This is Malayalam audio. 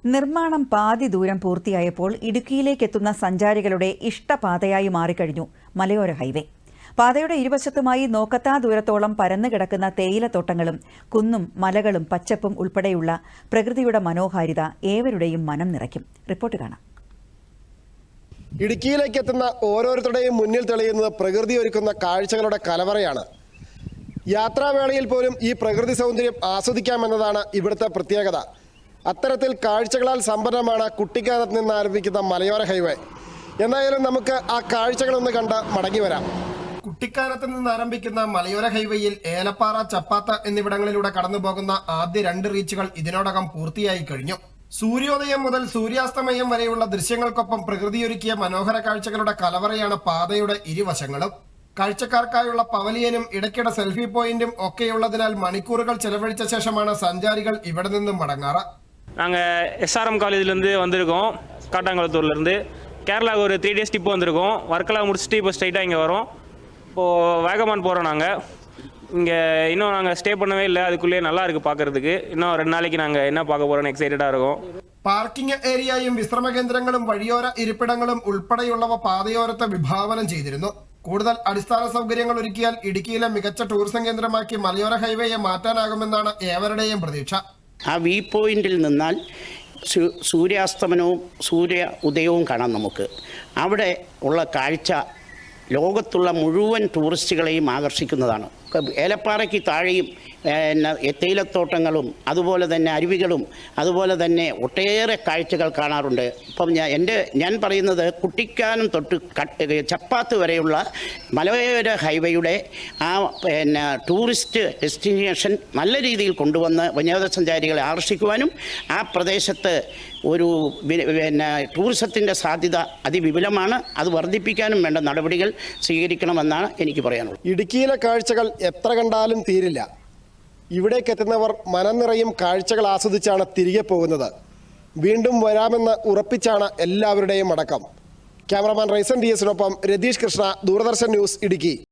നിർമ്മാണം പാതി ദൂരം പൂർത്തിയായപ്പോൾ ഇടുക്കിയിലേക്കെത്തുന്ന സഞ്ചാരികളുടെ ഇഷ്ടപാതയായി മാറിക്കഴിഞ്ഞു മലയോര ഹൈവേ. പാതയുടെ ഇരുവശത്തുമായി നോക്കത്താ ദൂരത്തോളം പരന്നുകിടക്കുന്ന തേയിലത്തോട്ടങ്ങളും കുന്നും മലകളും പച്ചപ്പും ഉൾപ്പെടെയുള്ള പ്രകൃതിയുടെ മനോഹാരിത ഏവരുടെയും മനം നിറയ്ക്കും. റിപ്പോർട്ട് കാണാം. ഇടുക്കിയിലേക്ക് എത്തുന്ന ഓരോരുത്തരുടെയും മുന്നിൽ തെളിയുന്നത് പ്രകൃതി ഒരുക്കുന്ന കാഴ്ചകളുടെ കലവറയാണ്. യാത്രാവേളയിൽ പോലും ഈ പ്രകൃതി സൗന്ദര്യം ആസ്വദിക്കാമെന്നതാണ് ഇവിടുത്തെ പ്രത്യേകത. അത്തരത്തിൽ കാഴ്ചകളാൽ സമ്പന്നമാണ് കുട്ടിക്കാനത്ത് നിന്ന് ആരംഭിക്കുന്ന മലയോര ഹൈവേ. എന്തായാലും നമുക്ക് ആ കാഴ്ചകളൊന്ന് കണ്ട് മടങ്ങി വരാം. കുട്ടിക്കാനത്ത് നിന്ന് ആരംഭിക്കുന്ന മലയോര ഹൈവേയിൽ ഏലപ്പാറ, ചപ്പാത്ത എന്നിവിടങ്ങളിലൂടെ കടന്നുപോകുന്ന ആദ്യ 2 റീച്ചുകൾ ഇതിനോടകം പൂർത്തിയായി കഴിഞ്ഞു. സൂര്യോദയം മുതൽ സൂര്യാസ്തമയം വരെയുള്ള ദൃശ്യങ്ങൾക്കൊപ്പം പ്രകൃതിയൊരുക്കിയ മനോഹര കാഴ്ചകളുടെ കലവറയാണ് പാതയുടെ ഇരുവശങ്ങളും. കാഴ്ചക്കാർക്കായുള്ള പവലിയനും ഇടയ്ക്കിടെ സെൽഫി പോയിന്റും ഒക്കെയുള്ളതിനാൽ മണിക്കൂറുകൾ ചെലവഴിച്ച ശേഷമാണ് സഞ്ചാരികൾ ഇവിടെ നിന്നും മടങ്ങാറ്. நாங்கள் எஸ்ஆர்எம் காலேஜ்லேருந்து வந்திருக்கோம். காட்டாங்குளத்தூர்லேருந்து கேரளாவுக்கு ஒரு 3 days ட்ரிப் வந்திருக்கோம். ஒர்க்கெல்லாம் முடிச்சுட்டு இப்போ ஸ்ட்ரைட்டாக இங்கே வரோம். இப்போது வேகமான் போகிறோம். நாங்கள் இங்கே இன்னும் நாங்கள் ஸ்டே பண்ணவே இல்லை. அதுக்குள்ளேயே நல்லா இருக்குது பார்க்குறதுக்கு. இன்னும் 2 நாளைக்கு நாங்கள் என்ன பார்க்க போகிறோன்னு എക്സൈറ്റഡാக இருக்கும். പാർക്കിംഗ് ഏരിയയും വിശ്രമ കേന്ദ്രങ്ങളും വഴിയോര ഇരിപ്പിടങ്ങളും ഉൾപ്പെടെയുള്ളവ പാതയോരത്തെ വിഭാവനം ചെയ്തിരുന്നു. കൂടുതൽ അടിസ്ഥാന സൗകര്യങ്ങൾ ഒരുക്കിയാൽ ഇടുക്കിയിലെ മികച്ച ടൂറിസം കേന്ദ്രമാക്കി മലയോര ഹൈവേയെ മാറ്റാനാകുമെന്നാണ് ഏവരുടെയും പ്രതീക്ഷ. ആ വ്യൂ പോയിന്റിൽ നിന്നാൽ സൂര്യാസ്തമനവും സൂര്യ ഉദയവും കാണാം. നമുക്ക് അവിടെ ഉള്ള കാഴ്ച ലോകത്തുള്ള മുഴുവൻ ടൂറിസ്റ്റുകളെയും ആകർഷിക്കുന്നതാണ്. ഏലപ്പാറയ്ക്ക് താഴെയും തേയിലത്തോട്ടങ്ങളും അതുപോലെ തന്നെ അരുവികളും അതുപോലെ തന്നെ ഒട്ടേറെ കാഴ്ചകൾ കാണാറുണ്ട്. ഇപ്പം ഞാൻ പറയുന്നത് കുട്ടിക്കാനം തൊട്ട് ചപ്പാത്ത് വരെയുള്ള മലയോര ഹൈവേയുടെ ആ ടൂറിസ്റ്റ് ഡെസ്റ്റിനേഷൻ നല്ല രീതിയിൽ കൊണ്ടുവന്ന് വിനോദസഞ്ചാരികളെ ആകർഷിക്കുവാനും ആ പ്രദേശത്ത് ഒരു ടൂറിസത്തിൻ്റെ സാധ്യത അതിവിപുലമാണ്. അത് വർദ്ധിപ്പിക്കാനും വേണ്ട നടപടികൾ സ്വീകരിക്കണമെന്നാണ് എനിക്ക് പറയാനുള്ളത്. ഇടുക്കിയിലെ കാഴ്ചകൾ എത്ര കണ്ടാലും തീരില്ല. ഇവിടേക്ക് എത്തുന്നവർ മനം നിറയും കാഴ്ചകൾ ആസ്വദിച്ചാണ് തിരികെ പോകുന്നത്. വീണ്ടും വരാമെന്ന് ഉറപ്പിച്ചാണ് എല്ലാവരുടെയും അടക്കം. ക്യാമറമാൻ റൈസൻ DS-നൊപ്പം രതീഷ് കൃഷ്ണ, ദൂരദർശൻ ന്യൂസ്, ഇടുക്കി.